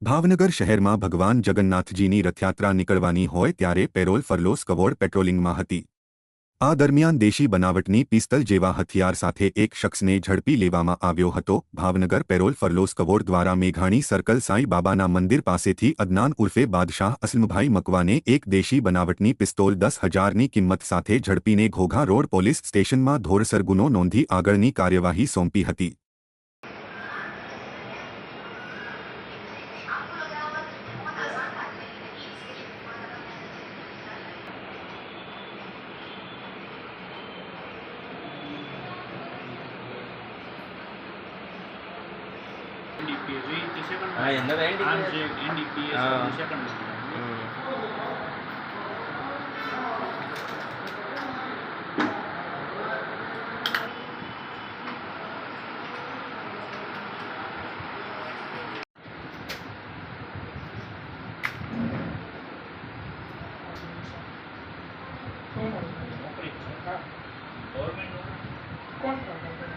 ભાવનગર શહેરમાં ભગવાન જગન્નાથજીની રથયાત્રા નીકળવાની હોય ત્યારે પેરોલ ફરલો સ્કવોડ પેટ્રોલિંગમાં હતી। આ દરમિયાન દેશી બનાવટની પિસ્તલ જેવા હથિયાર સાથે એક શખ્સને ઝડપી લેવામાં આવ્યો હતો। ભાવનગર પેરોલ ફરલો સ્કવોડ દ્વારા મેઘાણી સર્કલ સાંઈ બાબાના મંદિર પાસેથી અદનાન ઉર્ફે બાદશાહ અસલમભાઈ મકવાને એક દેશી બનાવટની પિસ્તોલ 10,000ની કિંમત સાથે ઝડપીને ઘોઘા રોડ પોલીસ સ્ટેશનમાં ધોરસર ગુનો નોંધી આગળની કાર્યવાહી સોંપી હતી। NDPS itu Ah, yang ada NDPS. Anjing NDPS Ah. Indonesia kan government